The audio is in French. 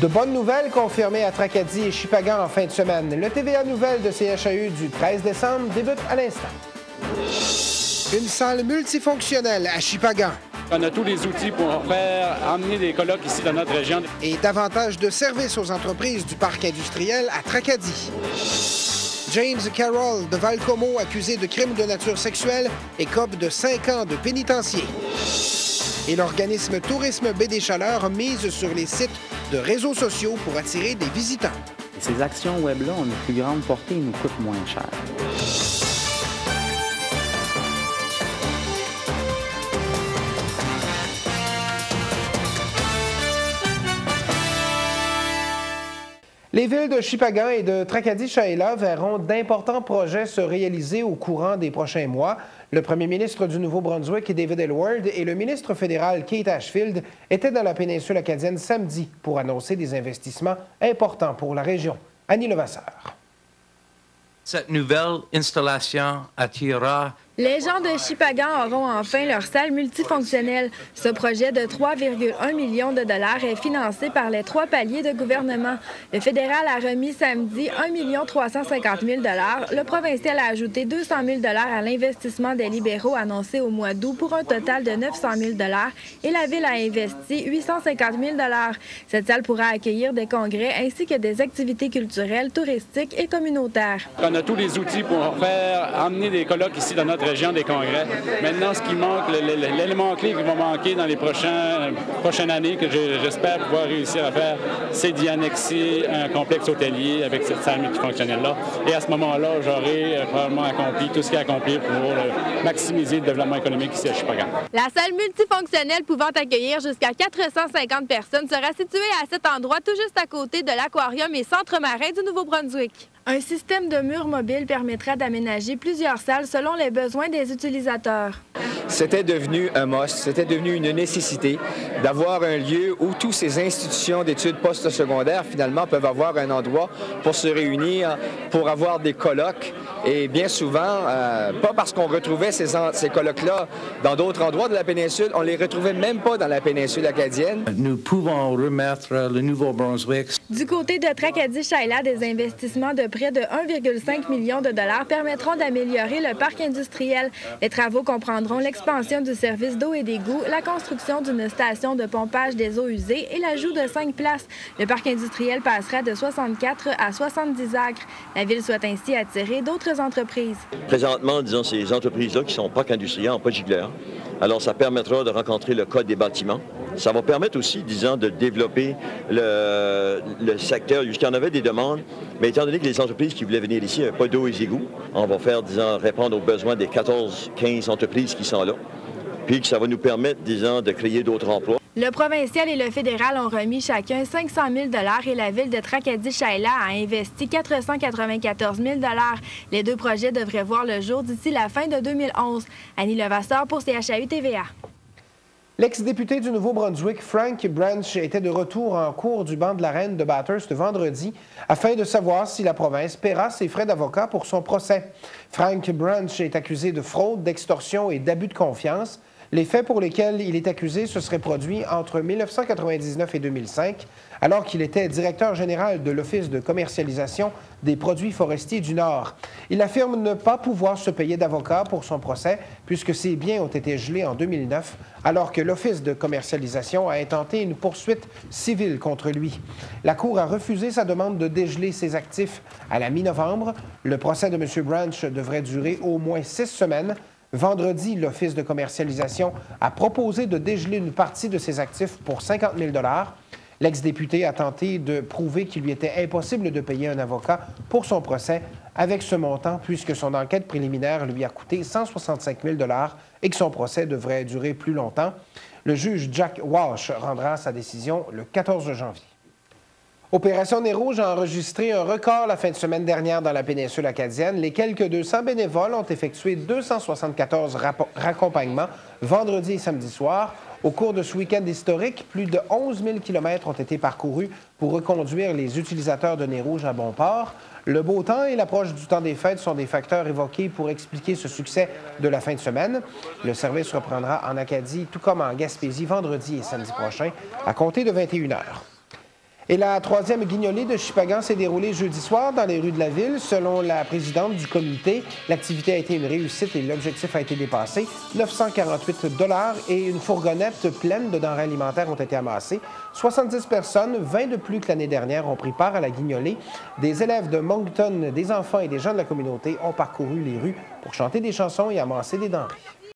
De bonnes nouvelles confirmées à Tracadie et Shippagan en fin de semaine. Le TVA Nouvelle de CHAU du 13 décembre débute à l'instant. Une salle multifonctionnelle à Shippagan. On a tous les outils pour amener des colloques ici dans notre région. Et davantage de services aux entreprises du parc industriel à Tracadie. James Carroll de Valcomo, accusé de crimes de nature sexuelle, écope de 5 ans de pénitencier. Et l'organisme Tourisme Baie des Chaleurs mise sur les sites de réseaux sociaux pour attirer des visiteurs. Ces actions web-là ont une plus grande portée et nous coûtent moins cher. Les villes de Shippagan et de Tracadie-Shaila verront d'importants projets se réaliser au courant des prochains mois. Le premier ministre du Nouveau-Brunswick, David Aylward, et le ministre fédéral, Kate Ashfield, étaient dans la péninsule acadienne samedi pour annoncer des investissements importants pour la région. Annie Levasseur. Cette nouvelle installation attirera. Les gens de Shippagan auront enfin leur salle multifonctionnelle. Ce projet de 3,1 millions de dollars est financé par les 3 paliers de gouvernement. Le fédéral a remis samedi 1 350 000 $. Le provincial a ajouté 200 000 $ à l'investissement des libéraux annoncé au mois d'août pour un total de 900 000 $ et la ville a investi 850 000 $. Cette salle pourra accueillir des congrès ainsi que des activités culturelles, touristiques et communautaires. On a tous les outils pour amener des colloques ici dans notre région, des congrès. Maintenant, ce qui manque, l'élément clé qui va manquer dans les prochaines années, que j'espère pouvoir réussir à faire, c'est d'y annexer un complexe hôtelier avec cette salle multifonctionnelle-là. Et à ce moment-là, j'aurai probablement accompli tout ce qu'il y a à accomplir pour maximiser le développement économique ici à Shippagan. La salle multifonctionnelle pouvant accueillir jusqu'à 450 personnes sera située à cet endroit tout juste à côté de l'aquarium et centre marin du Nouveau-Brunswick. Un système de murs mobiles permettra d'aménager plusieurs salles selon les besoins des utilisateurs. C'était devenu un must, c'était devenu une nécessité d'avoir un lieu où toutes ces institutions d'études postsecondaires, finalement, peuvent avoir un endroit pour se réunir, pour avoir des colloques. Et bien souvent, pas parce qu'on retrouvait ces colloques-là dans d'autres endroits de la péninsule, on les retrouvait même pas dans la péninsule acadienne. Nous pouvons remettre le Nouveau-Brunswick. Du côté de Tracadie-Shaila, des investissements de près de 1,5 million de dollars permettront d'améliorer le parc industriel. Les travaux comprendront l'expansion du service d'eau et d'égouts, la construction d'une station de pompage des eaux usées et l'ajout de 5 places. Le parc industriel passera de 64 à 70 acres. La ville souhaite ainsi attirer d'autres entreprises. Présentement, disons, ces entreprises-là qui sont parcs industriels en pas giglaire, alors ça permettra de rencontrer le code des bâtiments. Ça va permettre aussi, disons, de développer le secteur. Jusqu'il y en avait des demandes, mais étant donné que les entreprises qui voulaient venir ici n'avaient pas d'eau et égouts, on va faire, disons, répondre aux besoins des 14-15 entreprises qui sont là, puis que ça va nous permettre, disons, de créer d'autres emplois. Le provincial et le fédéral ont remis chacun 500 000 $ et la ville de Tracadie-Shaila a investi 494 000 $. Les deux projets devraient voir le jour d'ici la fin de 2011. Annie Levasseur pour CHAU TVA. L'ex-député du Nouveau-Brunswick, Frank Branch, était de retour en cours du banc de la reine de Bathurst vendredi afin de savoir si la province paiera ses frais d'avocat pour son procès. Frank Branch est accusé de fraude, d'extorsion et d'abus de confiance. Les faits pour lesquels il est accusé se seraient produits entre 1999 et 2005, alors qu'il était directeur général de l'Office de commercialisation des produits forestiers du Nord. Il affirme ne pas pouvoir se payer d'avocat pour son procès puisque ses biens ont été gelés en 2009, alors que l'Office de commercialisation a intenté une poursuite civile contre lui. La Cour a refusé sa demande de dégeler ses actifs à la mi-novembre. Le procès de M. Branch devrait durer au moins 6 semaines. Vendredi, l'Office de commercialisation a proposé de dégeler une partie de ses actifs pour 50 000 $. L'ex-député a tenté de prouver qu'il lui était impossible de payer un avocat pour son procès avec ce montant, puisque son enquête préliminaire lui a coûté 165 000 $ et que son procès devrait durer plus longtemps. Le juge Jack Walsh rendra sa décision le 14 janvier. Opération Nez Rouge a enregistré un record la fin de semaine dernière dans la péninsule acadienne. Les quelques 200 bénévoles ont effectué 274 raccompagnements vendredi et samedi soir. Au cours de ce week-end historique, plus de 11 000 km ont été parcourus pour reconduire les utilisateurs de Nez Rouge à bon port. Le beau temps et l'approche du temps des fêtes sont des facteurs évoqués pour expliquer ce succès de la fin de semaine. Le service reprendra en Acadie, tout comme en Gaspésie, vendredi et samedi prochain, à compter de 21 h. Et la troisième guignolée de Shippagan s'est déroulée jeudi soir dans les rues de la ville. Selon la présidente du comité, l'activité a été une réussite et l'objectif a été dépassé. 948 $ et une fourgonnette pleine de denrées alimentaires ont été amassées. 70 personnes, 20 de plus que l'année dernière, ont pris part à la guignolée. Des élèves de Moncton, des enfants et des gens de la communauté ont parcouru les rues pour chanter des chansons et amasser des denrées.